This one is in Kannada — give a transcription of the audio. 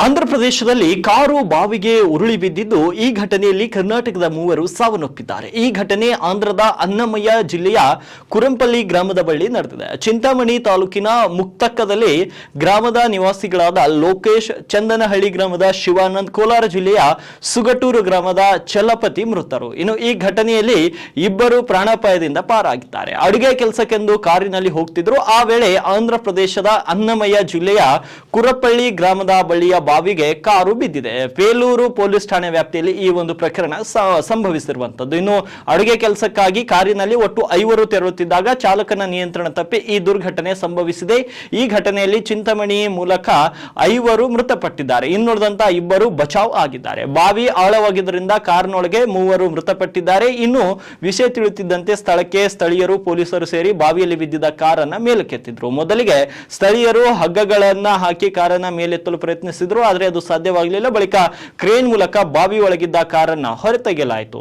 ಆಂಧ್ರಪ್ರದೇಶದಲ್ಲಿ ಕಾರು ಬಾವಿಗೆ ಉರುಳಿ ಬಿದ್ದಿದ್ದು ಈ ಘಟನೆಯಲ್ಲಿ ಕರ್ನಾಟಕದ ಮೂವರು ಸಾವನ್ನಪ್ಪಿದ್ದಾರೆ. ಈ ಘಟನೆ ಆಂಧ್ರದ ಅನ್ನಮಯ್ಯ ಜಿಲ್ಲೆಯ ಕುರಂಪಲ್ಲಿ ಗ್ರಾಮದ ಬಳಿ ನಡೆದಿದೆ. ಚಿಂತಾಮಣಿ ತಾಲೂಕಿನ ಮುಕ್ತಕ್ಕದಲ್ಲಿ ಗ್ರಾಮದ ನಿವಾಸಿಗಳಾದ ಲೋಕೇಶ್, ಚಂದನಹಳ್ಳಿ ಗ್ರಾಮದ ಶಿವಾನಂದ್, ಕೋಲಾರ ಜಿಲ್ಲೆಯ ಸುಗಟೂರು ಗ್ರಾಮದ ಚಲಪತಿ ಮೃತರು. ಇನ್ನು ಈ ಘಟನೆಯಲ್ಲಿ ಇಬ್ಬರು ಪ್ರಾಣಾಪಾಯದಿಂದ ಪಾರಾಗಿದ್ದಾರೆ. ಅಡುಗೆ ಕೆಲಸಕ್ಕೆಂದು ಕಾರಿನಲ್ಲಿ ಹೋಗ್ತಿದ್ರು. ಆ ವೇಳೆ ಆಂಧ್ರಪ್ರದೇಶದ ಅನ್ನಮಯ್ಯ ಜಿಲ್ಲೆಯ ಕುರಪಳ್ಳಿ ಗ್ರಾಮದ ಬಳಿಯ ಬಾವಿಗೆ ಕಾರು ಬಿದ್ದಿದೆ. ಬೇಲೂರು ಪೊಲೀಸ್ ಠಾಣೆ ವ್ಯಾಪ್ತಿಯಲ್ಲಿ ಈ ಒಂದು ಪ್ರಕರಣ ಸಂಭವಿಸಿರುವಂತದ್ದು. ಇನ್ನು ಅಡುಗೆ ಕೆಲಸಕ್ಕಾಗಿ ಕಾರಿನಲ್ಲಿ ಒಟ್ಟು 5 ತೆರಳುತ್ತಿದ್ದಾಗ ಚಾಲಕನ ನಿಯಂತ್ರಣ ತಪ್ಪಿ ಈ ದುರ್ಘಟನೆ ಸಂಭವಿಸಿದೆ. ಈ ಘಟನೆಯಲ್ಲಿ ಚಿಂತಾಮಣಿ ಮೂಲಕ 5 ಮೃತಪಟ್ಟಿದ್ದಾರೆ. ಇನ್ನುಳಿದಂತ 2 ಬಚಾವ್ ಆಗಿದ್ದಾರೆ. ಬಾವಿ ಆಳವಾಗಿದ್ದರಿಂದ ಕಾರ್ನೊಳಗೆ 3 ಮೃತಪಟ್ಟಿದ್ದಾರೆ. ಇನ್ನು ವಿಷಯ ತಿಳಿಯುತ್ತಿದ್ದಂತೆ ಸ್ಥಳಕ್ಕೆ ಸ್ಥಳೀಯರು, ಪೊಲೀಸರು ಸೇರಿ ಬಾವಿಯಲ್ಲಿ ಬಿದ್ದಿದ್ದ ಕಾರನ್ನ ಮೇಲಕ್ಕೆತ್ತಿದ್ರು. ಮೊದಲಿಗೆ ಸ್ಥಳೀಯರು ಹಗ್ಗಗಳನ್ನ ಹಾಕಿ ಕಾರನ್ನ ಮೇಲೆತ್ತಲು ಪ್ರಯತ್ನಿಸಿದ್ರು. ಆದರೆ ಅದು ಸಾಧ್ಯವಾಗಲಿಲ್ಲ. ಬಳಿಕ ಕ್ರೇನ್ ಮೂಲಕ ಬಾವಿ ಒಳಗಿದ್ದ ಕಾರನ್ನ ಹೊರತೆಗೆಯಲಾಯಿತು.